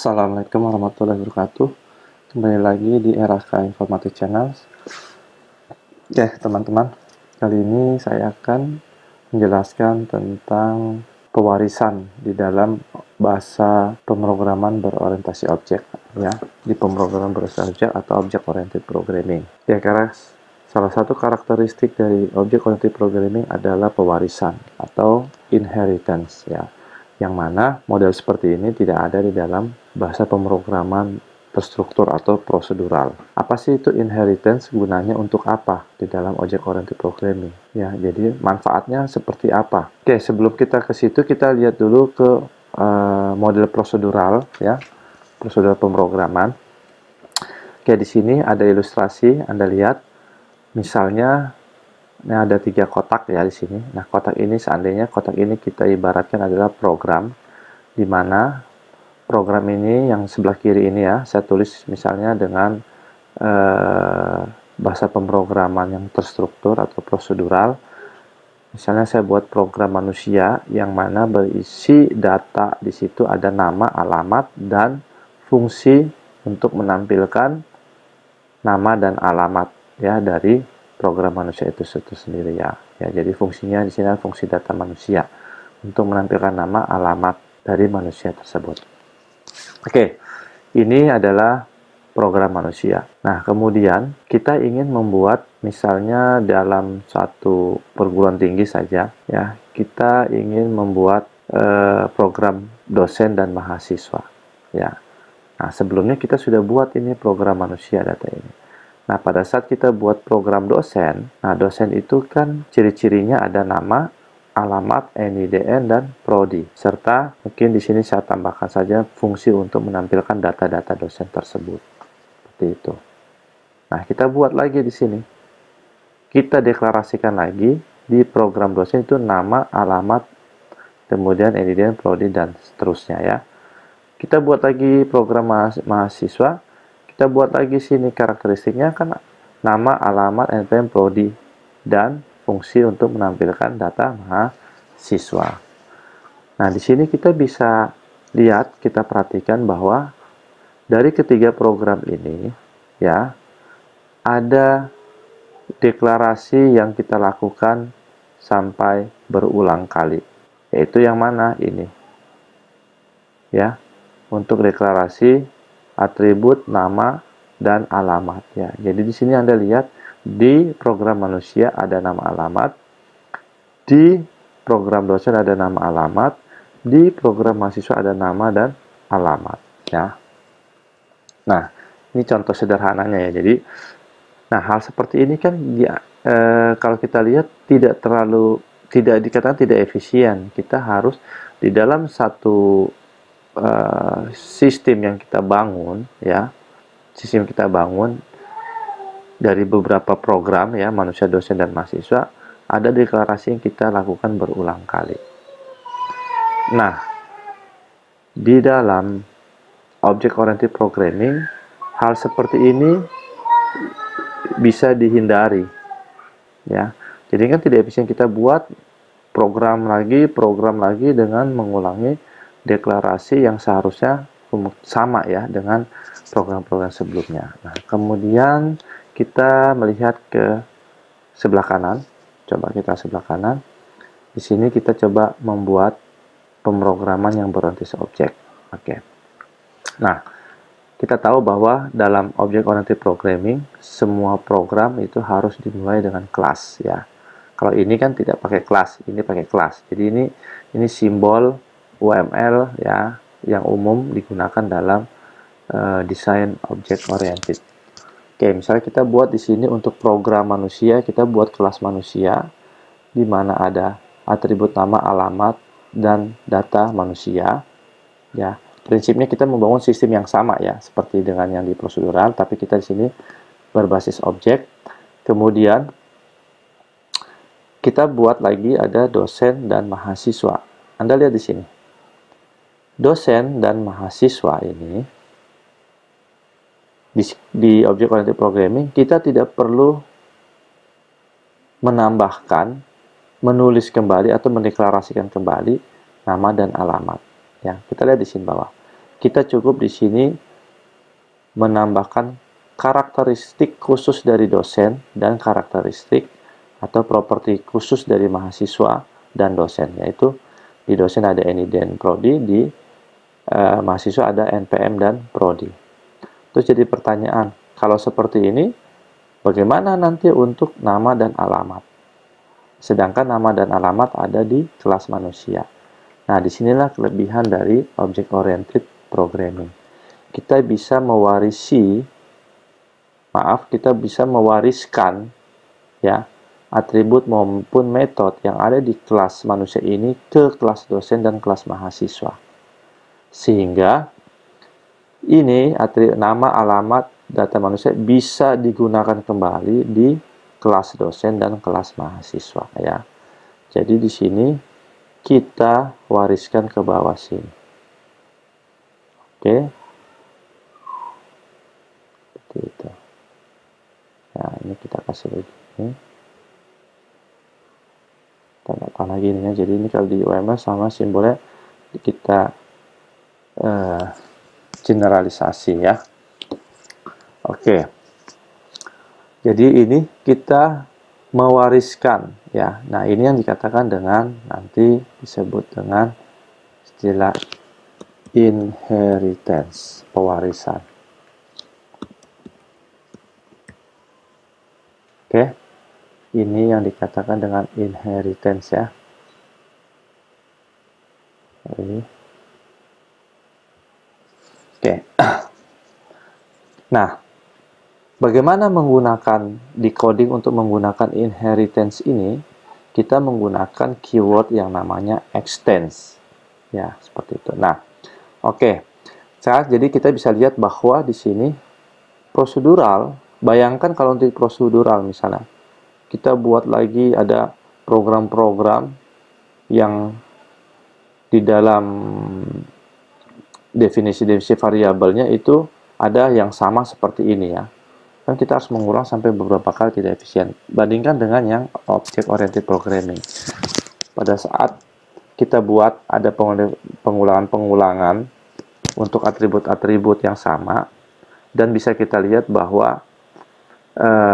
Assalamualaikum warahmatullahi wabarakatuh. Kembali lagi di RAK Informatik Channel. Oke, teman-teman. Kali ini saya akan menjelaskan tentang pewarisan di dalam bahasa pemrograman berorientasi objek, ya, di pemrograman berorientasi objek atau object oriented programming. Ya, karena salah satu karakteristik dari object oriented programming adalah pewarisan atau inheritance, ya. Yang mana model seperti ini tidak ada di dalam bahasa pemrograman terstruktur atau prosedural. Apa sih itu inheritance? Gunanya untuk apa di dalam object oriented programming? Ya, jadi manfaatnya seperti apa? Oke, sebelum kita ke situ kita lihat dulu ke model prosedural, ya, prosedural pemrograman. Oke, di sini ada ilustrasi, Anda lihat. Misalnya, nah ada 3 kotak ya di sini. Nah, kotak ini seandainya kotak ini kita ibaratkan adalah program, di mana program ini yang sebelah kiri ini ya, saya tulis misalnya dengan bahasa pemrograman yang terstruktur atau prosedural. Misalnya saya buat program manusia yang mana berisi data di situ ada nama, alamat, dan fungsi untuk menampilkan nama dan alamat ya dari program manusia itu sendiri ya. Ya, jadi fungsinya di sini fungsi data manusia untuk menampilkan nama, alamat dari manusia tersebut. Oke, ini adalah program manusia. Nah, kemudian kita ingin membuat misalnya dalam satu perguruan tinggi saja, ya, kita ingin membuat program dosen dan mahasiswa, ya. Nah, sebelumnya kita sudah buat ini program manusia data ini. Nah, pada saat kita buat program dosen, nah dosen itu kan ciri-cirinya ada nama, alamat, NIDN, dan prodi. Serta mungkin di sini saya tambahkan saja fungsi untuk menampilkan data-data dosen tersebut. Seperti itu. Nah, kita buat lagi di sini. Kita deklarasikan lagi di program dosen itu nama, alamat, kemudian NIDN, prodi, dan seterusnya ya. Kita buat lagi program mahasiswa. Kita buat lagi sini karakteristiknya kan nama, alamat, NPM, prodi, dan fungsi untuk menampilkan data mahasiswa. Nah, di sini kita bisa lihat, kita perhatikan bahwa dari ketiga program ini, ya, ada deklarasi yang kita lakukan sampai berulang kali. Yaitu yang mana ini? Ya, untuk deklarasi atribut nama dan alamat ya. Jadi di sini Anda lihat di program manusia ada nama alamat, di program dosen ada nama alamat, di program mahasiswa ada nama dan alamat ya. Nah, ini contoh sederhananya ya. Jadi, nah hal seperti ini kan ya, kalau kita lihat tidak dikatakan tidak efisien. Kita harus di dalam satu sistem yang kita bangun ya, sistem kita bangun dari beberapa program ya, manusia, dosen, dan mahasiswa, ada deklarasi yang kita lakukan berulang kali. Nah, di dalam object oriented programming hal seperti ini bisa dihindari ya. Jadi kan tidak efisien kita buat program lagi dengan mengulangi deklarasi yang seharusnya sama ya dengan program-program sebelumnya. Nah, kemudian kita melihat ke sebelah kanan. Coba kita sebelah kanan. Di sini kita coba membuat pemrograman yang berorientasi objek. Oke. Nah, kita tahu bahwa dalam object oriented programming semua program itu harus dimulai dengan kelas ya. Kalau ini kan tidak pakai kelas, ini pakai kelas. Jadi ini simbol UML ya yang umum digunakan dalam desain object oriented. Oke, misalnya kita buat di sini untuk program manusia, kita buat kelas manusia di mana ada atribut nama, alamat, dan data manusia. Ya, prinsipnya kita membangun sistem yang sama ya, seperti dengan yang di prosedural, tapi kita di sini berbasis objek. Kemudian kita buat lagi ada dosen dan mahasiswa. Anda lihat di sini. Dosen dan mahasiswa ini di object oriented programming kita tidak perlu menambahkan, menulis kembali atau mendeklarasikan kembali nama dan alamat. Ya, kita lihat di sini bawah. kita cukup di sini menambahkan karakteristik khusus dari dosen dan karakteristik atau properti khusus dari mahasiswa dan dosen, yaitu di dosen ada NID dan Prodi, di mahasiswa ada NPM dan Prodi. Terus jadi pertanyaan, kalau seperti ini, bagaimana nanti untuk nama dan alamat? Sedangkan nama dan alamat ada di kelas manusia. Nah, disinilah kelebihan dari Object Oriented Programming. Kita bisa mewariskan ya atribut maupun metode yang ada di kelas manusia ini ke kelas dosen dan kelas mahasiswa. Sehingga ini nama, alamat, data manusia bisa digunakan kembali di kelas dosen dan kelas mahasiswa ya. Jadi di sini kita wariskan ke bawah sini. Oke. Seperti itu. Nah, ini kita kasih begini. Tanda panah gini ya. Jadi ini kalau di UML sama simbolnya kita generalisasi ya. Oke. Jadi ini kita mewariskan ya. Nah, ini yang dikatakan dengan nanti disebut dengan istilah inheritance, pewarisan. Oke. Ini yang dikatakan dengan inheritance ya. Ini. Oke. Nah, bagaimana menggunakan decoding untuk menggunakan inheritance ini? Kita menggunakan keyword yang namanya extends. Ya, seperti itu. Nah, oke. Jadi kita bisa lihat bahwa di sini prosedural, bayangkan kalau untuk prosedural misalnya, kita buat lagi ada program-program yang di dalam definisi-definisi variabelnya itu ada yang sama seperti ini ya. Kan kita harus mengulang sampai beberapa kali tidak efisien. Bandingkan dengan yang Object Oriented Programming. Pada saat kita buat ada pengulangan-pengulangan untuk atribut-atribut yang sama, dan bisa kita lihat bahwa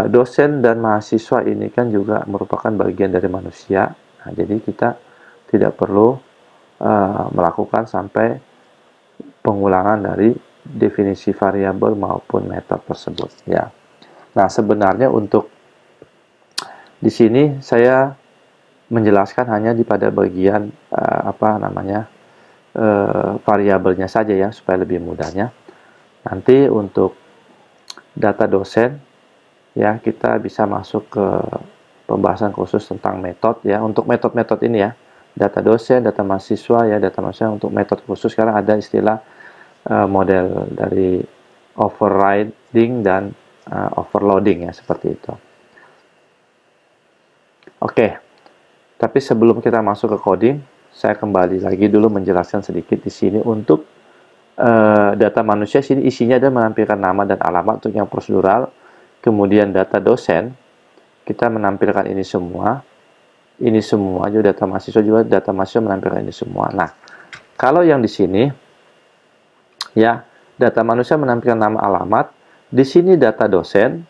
dosen dan mahasiswa ini kan juga merupakan bagian dari manusia. Nah, jadi kita tidak perlu melakukan sampai pengulangan dari definisi variabel maupun metode tersebut ya. Nah, sebenarnya untuk di sini saya menjelaskan hanya pada bagian variabelnya saja ya, supaya lebih mudahnya. Nanti untuk data dosen ya, kita bisa masuk ke pembahasan khusus tentang metode ya. Untuk metode-metode ini ya, data dosen, data mahasiswa ya, data mahasiswa untuk metode khusus sekarang ada istilah model dari overriding dan overloading ya, seperti itu. Oke. Tapi sebelum kita masuk ke coding, saya kembali lagi dulu menjelaskan sedikit di sini untuk data manusia. Sini isinya ada menampilkan nama dan alamat untuk yang prosedural. Kemudian data dosen, kita menampilkan ini semua juga data mahasiswa menampilkan ini semua. Nah, kalau yang di sini ya, data manusia menampilkan nama, alamat, di sini data dosen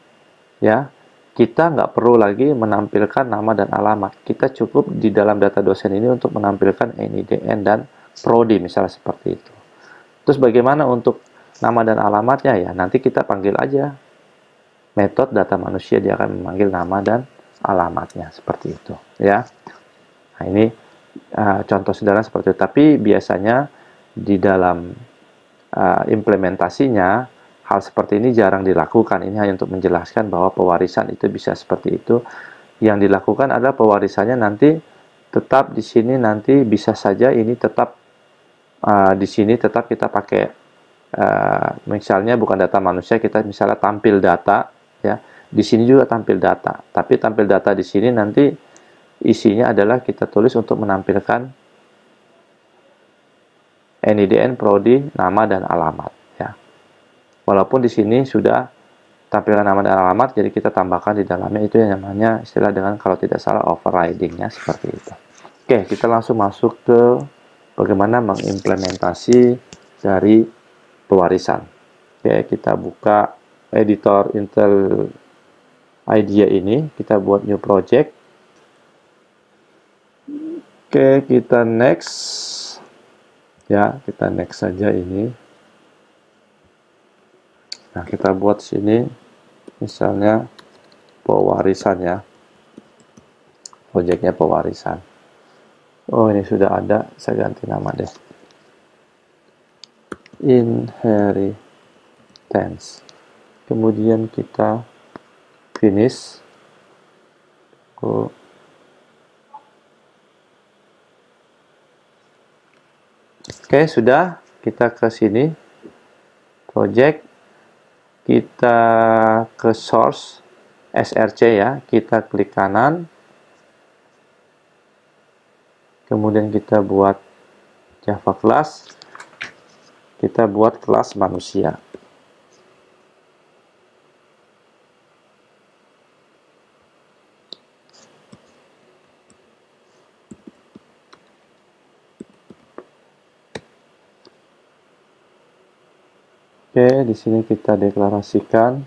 ya, kita nggak perlu lagi menampilkan nama dan alamat. Kita cukup di dalam data dosen ini untuk menampilkan NIDN dan Prodi misalnya seperti itu. Terus bagaimana untuk nama dan alamatnya ya, nanti kita panggil aja metode data manusia, dia akan memanggil nama dan alamatnya seperti itu ya. Nah, ini contoh sederhana seperti itu. Tapi biasanya di dalam implementasinya hal seperti ini jarang dilakukan. Ini hanya untuk menjelaskan bahwa pewarisan itu bisa seperti itu. Yang dilakukan adalah pewarisannya nanti tetap di sini, nanti bisa saja ini tetap di sini tetap kita pakai misalnya bukan data manusia, kita misalnya tampil data ya. Di sini juga tampil data, tapi tampil data di sini nanti isinya adalah kita tulis untuk menampilkan NIDN, Prodi, nama dan alamat ya. Walaupun di sini sudah tampilan nama dan alamat, jadi kita tambahkan di dalamnya itu yang namanya istilah dengan kalau tidak salah overriding-nya seperti itu. Oke, kita langsung masuk ke bagaimana mengimplementasi dari pewarisan. Oke, kita buka editor Intel IDEA ini, kita buat new project. Oke, kita next. Ya, kita next saja ini. Nah, kita buat sini misalnya pewarisan ya. Projectnya pewarisan. Oh, ini sudah ada, saya ganti nama deh. Inheritance. Kemudian kita finish. Oke, sudah. Kita ke sini. Project. Kita ke source. SRC ya. Kita klik kanan. Kemudian kita buat Java class. Kita buat kelas manusia. Oke, di sini kita deklarasikan.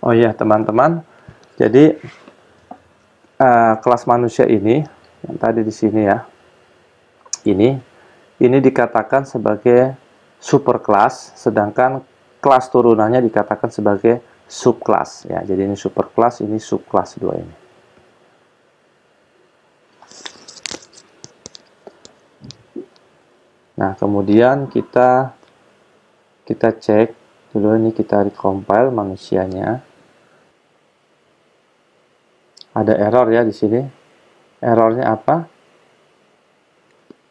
Oh iya teman-teman, jadi kelas manusia ini yang tadi di sini ya, ini dikatakan sebagai superclass, sedangkan kelas turunannya dikatakan sebagai subclass ya. Jadi ini superclass, ini subclass dua ini. Nah kemudian kita cek dulu, ini kita recompile manusianya. Ada error ya di sini. Errornya apa?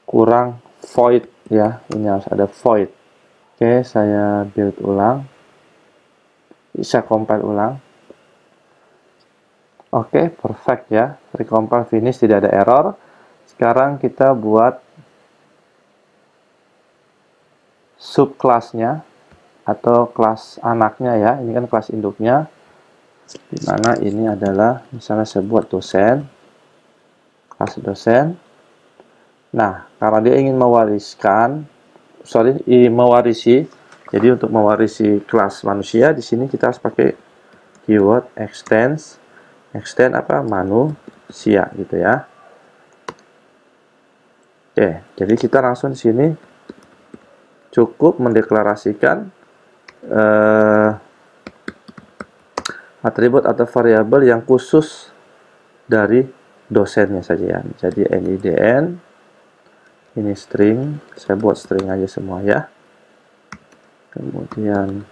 Kurang void ya. Ini harus ada void. Oke, saya build ulang. Bisa compile ulang. Oke, perfect ya. Recompile finish, tidak ada error. Sekarang kita buat subclassnya atau kelas anaknya ya. Ini kan kelas induknya. Dimana ini adalah misalnya saya buat dosen, kelas dosen. Nah, karena dia ingin mewarisi, jadi untuk mewarisi kelas manusia di sini kita harus pakai keyword extend apa manusia gitu ya. Oke, jadi kita langsung di sini cukup mendeklarasikan atribut atau variabel yang khusus dari dosennya saja ya. Jadi NIDN, ini string, saya buat string aja semua ya. Kemudian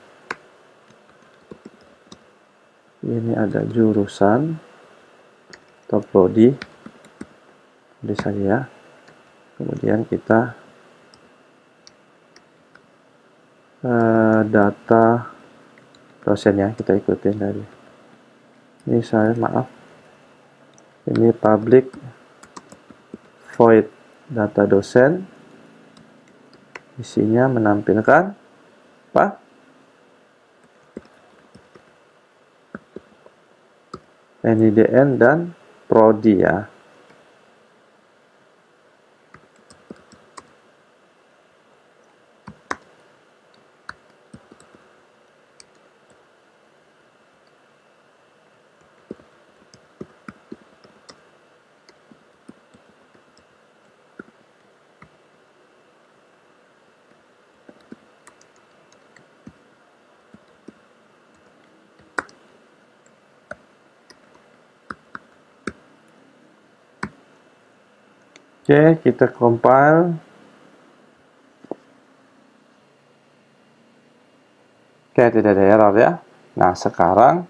ini ada jurusan atau prodi saja ya. Kemudian kita data dosennya kita ikutin tadi. Ini ini public void data dosen, isinya menampilkan apa? NIDN dan prodi ya. Oke, kita compile. Oke, tidak ada error ya. Nah, sekarang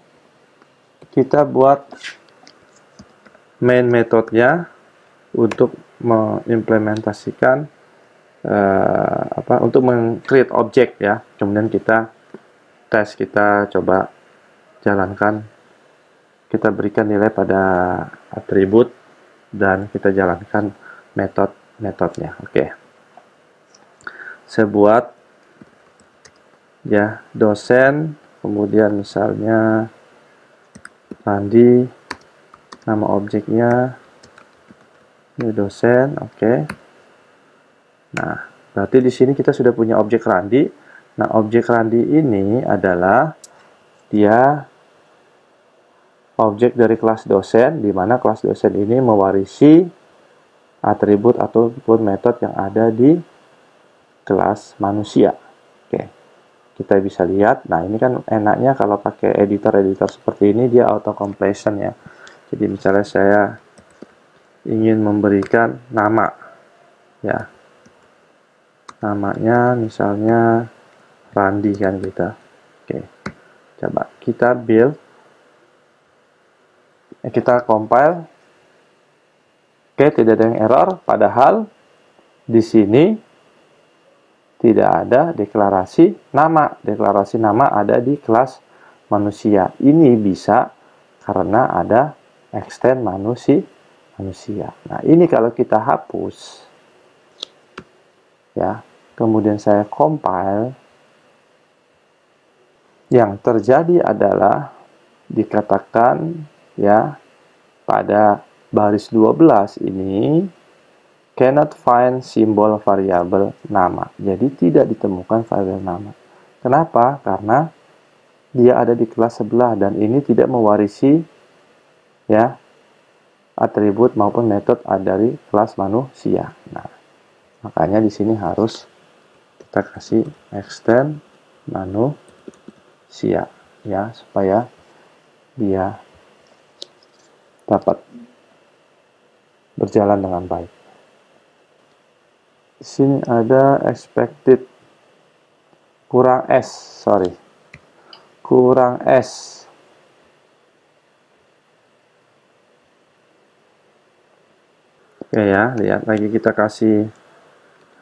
kita buat main metodenya untuk mengimplementasikan untuk meng-create objek ya. Kemudian kita tes, kita coba jalankan, kita berikan nilai pada atribut dan kita jalankan metodenya. Oke. Saya buat ya dosen, kemudian misalnya Randi, nama objeknya ini dosen. Oke. Nah, berarti di sini kita sudah punya objek Randi. Nah, objek Randi ini adalah dia objek dari kelas dosen, di mana kelas dosen ini mewarisi atribut ataupun metode yang ada di kelas manusia. Oke, kita bisa lihat. Nah, ini kan enaknya kalau pakai editor-editor seperti ini, dia auto completion ya. Jadi misalnya saya ingin memberikan nama ya, namanya misalnya Randi kan kita. Oke, coba kita build, kita compile. Oke, tidak ada yang error, padahal di sini tidak ada deklarasi nama. Deklarasi nama ada di kelas manusia. Ini bisa karena ada extend manusia. Nah, ini kalau kita hapus ya, kemudian saya compile, yang terjadi adalah dikatakan ya pada baris 12 ini cannot find simbol variabel nama. Jadi tidak ditemukan variabel nama. Kenapa? Karena dia ada di kelas sebelah dan ini tidak mewarisi ya atribut maupun metode dari kelas manusia. Nah, makanya di sini harus kita kasih extend manusia ya, supaya dia dapat berjalan dengan baik. Di sini ada expected kurang S. Oke ya, lihat lagi, kita kasih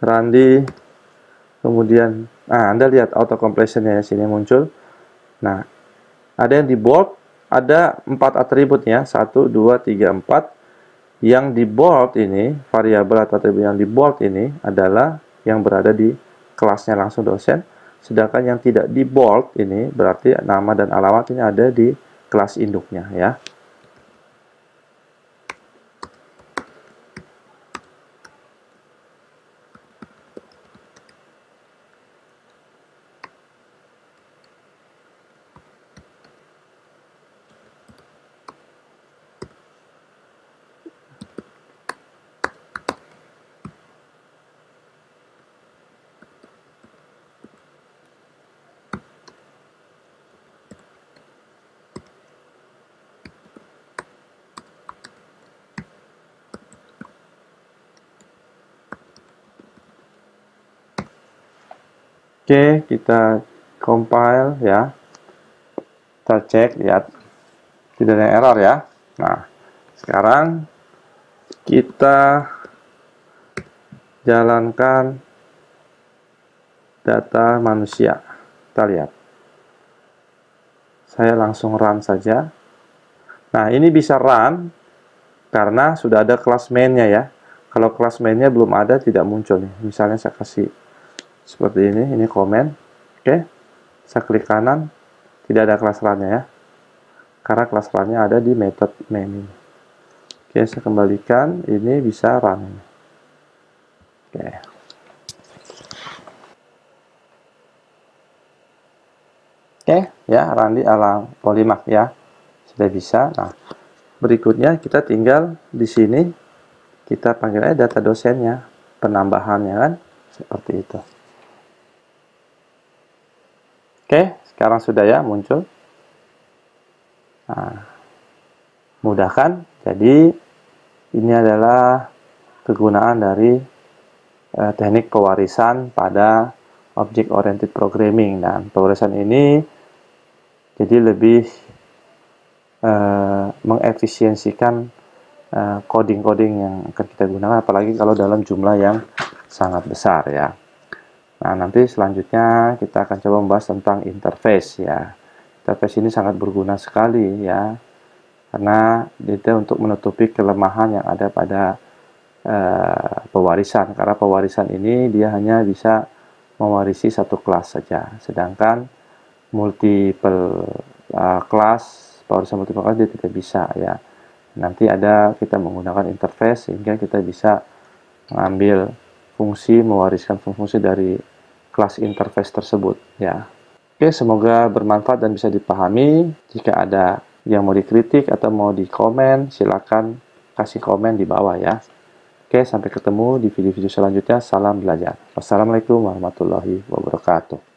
Randi, kemudian Anda lihat auto completion-nya sini muncul. Nah, ada yang di bold, ada 4 atributnya, 1, 2, 3, 4. Yang di bold ini, variabel atau atribut yang di bold ini adalah yang berada di kelasnya langsung dosen, sedangkan yang tidak di bold ini berarti nama dan alamat ini ada di kelas induknya ya. Oke, kita compile ya. Kita cek, lihat. Tidak ada error ya. Nah, sekarang kita jalankan data manusia. Kita lihat. Saya langsung run saja. Nah, ini bisa run karena sudah ada kelas main-nya ya. Kalau kelas main-nya belum ada, tidak muncul nih. Misalnya saya kasih seperti ini komen. Oke, saya klik kanan, tidak ada kelas run-nya ya, karena kelas run-nya ada di method main ini. Oke, saya kembalikan, ini bisa run. Oke. Oke, ya, Randi ala Polimak ya, sudah bisa. Nah, berikutnya kita tinggal di sini, kita panggil aja data dosennya, penambahannya kan, seperti itu. Oke, sekarang sudah ya muncul. Nah, mudah kan? Jadi ini adalah kegunaan dari teknik pewarisan pada object oriented programming. Dan pewarisan ini jadi lebih mengefisiensikan coding-coding yang akan kita gunakan, apalagi kalau dalam jumlah yang sangat besar ya. Nah, nanti selanjutnya kita akan coba membahas tentang interface ya. Interface ini sangat berguna sekali ya, karena dia untuk menutupi kelemahan yang ada pada pewarisan. Karena pewarisan ini dia hanya bisa mewarisi satu kelas saja, sedangkan multiple kelas, pewarisan multiple kelas dia tidak bisa ya. Nanti kita menggunakan interface sehingga kita bisa mengambil fungsi, mewariskan fungsi dari kelas interface tersebut ya. Oke, semoga bermanfaat dan bisa dipahami. Jika ada yang mau dikritik atau mau dikomen, silakan kasih komen di bawah ya. Oke, sampai ketemu di video-video selanjutnya. Salam belajar. Wassalamualaikum warahmatullahi wabarakatuh.